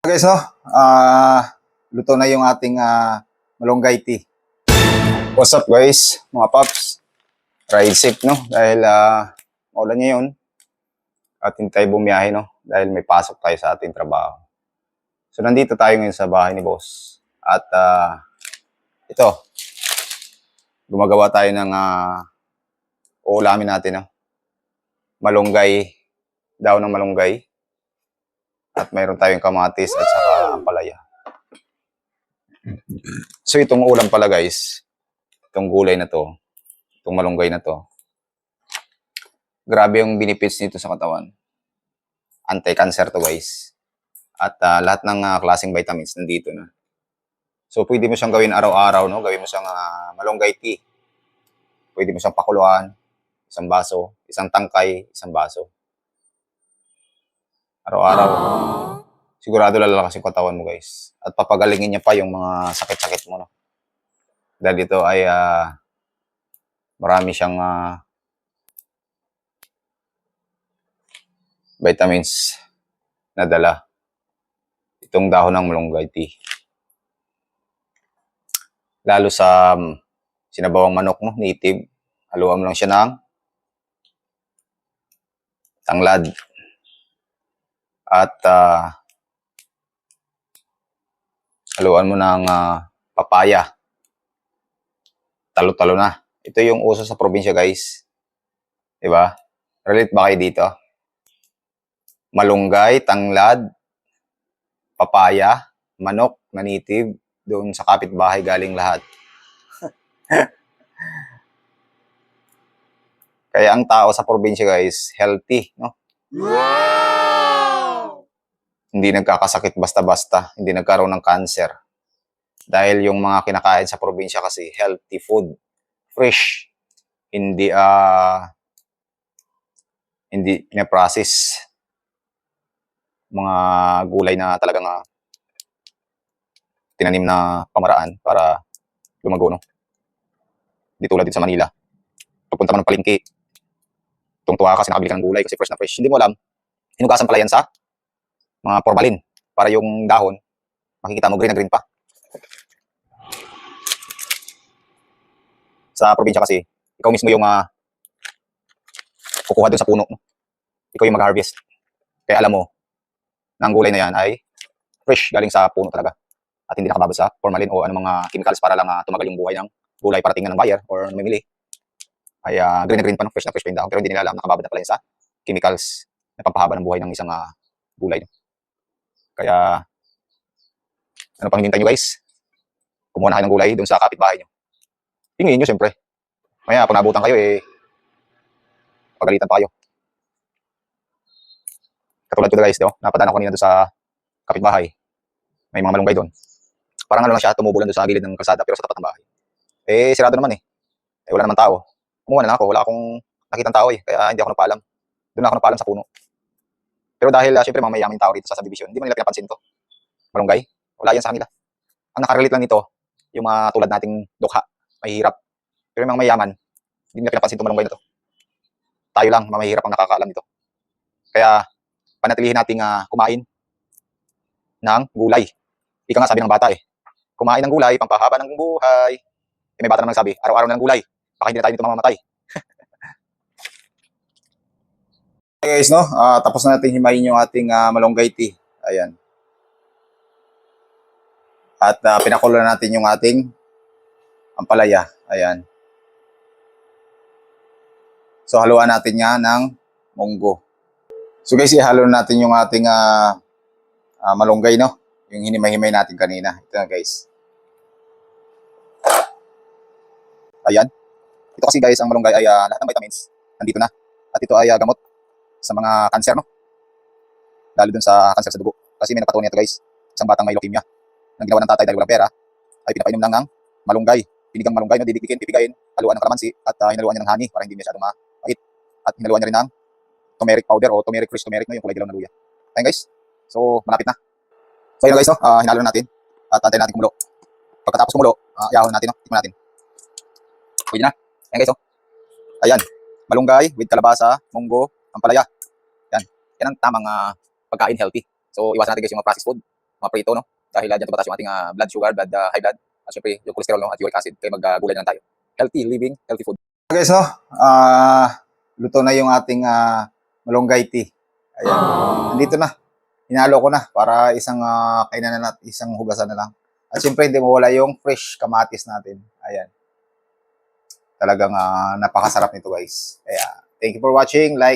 Guys, no? Luto na yung ating malunggay tea. What's up guys, mga paps? Ride safe, no? Dahil maulan ngayon at hindi tayo bumiyahe, no? Dahil may pasok tayo sa ating trabaho. So nandito tayo ngayon sa bahay ni boss. At ito, gumagawa tayo ng uulamin natin, no? Malunggay, daw ng malunggay. At mayroon tayong kamatis at saka ampalaya. So itong ulam pala guys, itong gulay na to, itong malunggay na to, grabe yung benefits nito sa katawan. Anti-cancer to guys. At lahat ng klaseng vitamins nandito na. So pwede mo siyang gawin araw-araw, no? Gawin mo siyang malunggay tea. Pwede mo siyang pakuluan, isang baso, isang tangkay, isang baso. Araw-araw. Sigurado lalakas yung katawan mo guys. At papagalingin niya pa yung mga sakit-sakit mo, no? Dahil dito ay marami siyang vitamins na dala. Itong dahon ng malunggay tea. Lalo sa sinabawang manok mo, native. Haluan mo lang siya ng tanglad. At haluan mo ng papaya. Talo-talo na. Ito yung uso sa probinsya guys. Diba? Relate ba kayo dito? Malunggay, tanglad, papaya, manok na native, doon sa kapitbahay galing lahat. Kaya ang tao sa probinsya guys, healthy, no? Wow! Hindi nagkakasakit basta-basta, hindi nagkaroon ng cancer. Dahil yung mga kinakain sa probinsya kasi healthy food, fresh, hindi pina-process. Mga gulay na talagang tinanim na pamaraan para lumago, no? Di tulad dito sa Manila. Pupunta ka ng palengke, tungtuwa ka kasi nakabili ka ng gulay kasi fresh na fresh. Hindi mo alam, hinugasan pala yan sa mga formalin para yung dahon, makikita mo green na green pa. Sa probinsya kasi, ikaw mismo yung kukuha dun sa puno. Ikaw yung mag-harvest. Kaya alam mo, na ang gulay na yan ay fresh, galing sa puno talaga. At hindi nakababad sa formalin o anong mga chemicals para lang tumagal yung buhay ng gulay para tingnan ng buyer or namimili. Ay green na green pa, no? Fresh na fresh pa yung dahon. Pero hindi nila alam, nakababad na pala yun sa chemicals na pampahaba ng buhay ng isang gulay. No? Kaya, ano pang hinihintay nyo guys? Kumuha na kayo ng gulay dun sa kapitbahay nyo. Hingin nyo siyempre. Maya, pag nabutan kayo, pagalitan pa kayo. Katulad ko guys, napadaan ako kanina doon sa kapitbahay. May mga malunggay doon. Parang ano lang siya, tumubulan doon sa gilid ng kalsada pero sa tapat ng bahay. Sirado naman wala naman tao. Kumuha na lang ako, wala akong nakitang tao kaya hindi ako nagpaalam. Doon ako nagpaalam sa puno. Pero dahil siyempre mga mayayaman tao rito sa subdivision, hindi man nila pinapansin to. Malunggay, wala yan sa kanila. Ang nakarelate lang nito, yung mga tulad nating dukha, mahihirap. Pero yung mga mayayaman, hindi nila pinapansin itong malunggay na to. Tayo lang, mga mahihirap ang nakakaalam nito. Kaya, panatilihin nating kumain ng gulay. Ika nga sabi ng bata kumain ng gulay, pampahaba ng buhay. May bata naman nagsabi, araw-araw na ng gulay, baka hindi na tayo dito mamamatay. Okay guys, no? Tapos na natin himayin yung ating malunggay tea. Ayan. At pinakulo na natin yung ating ampalaya. Ayan. So haluan natin yan ng munggo. So guys, ihalo natin yung ating malunggay, no? Yung hinimay-himay natin kanina. Ito na guys. Ayan. Ito kasi guys, ang malunggay ay lahat ng vitamins nandito na. At ito ay gamot sa mga cancer, no? Lalo dun sa cancer sa dugo. Kasi may napatuloy nito guys. Isang batang may leukemia. Nang ginawa ng tatay dahil walang pera, ay pinapainom lang ng malunggay. Pinigang malunggay, no? Didikikin, pipigayin, haluan ng kalamansi at hinaluan niya ng honey para hindi masyadong mapait. At hinaluan niya rin ng turmeric powder o turmeric, fresh turmeric, no? Yung kulay dilaw na luya. Ayan guys. So, malapit na. So, yun guys, no? Hinalo na natin. At antayin natin kumulo. Pagkatapos kumulo, ihahon natin, no? Tikman natin. Pwede na. Ayan guys, oh. Ayan. Malunggay with kalabasa, munggo, ampalaya. Yan. Yan ang tamang pagkain healthy. So, iwasan natin guys yung mga processed food. mga prito, no? Dahil dyan tumataas yung ating blood sugar, high blood, at syempre yung cholesterol, no? At uric acid. Kaya maggulay na lang tayo. Healthy living, healthy food. Guys, no? Luto na yung ating malunggay tea. Ayan. Nandito na. Hinalo ko na para isang kainan na natin, isang hugasan na lang. At syempre, hindi mawala yung fresh kamatis natin. Ayan. Talagang napakasarap nito, guys. Kaya, thank you for watching. Like,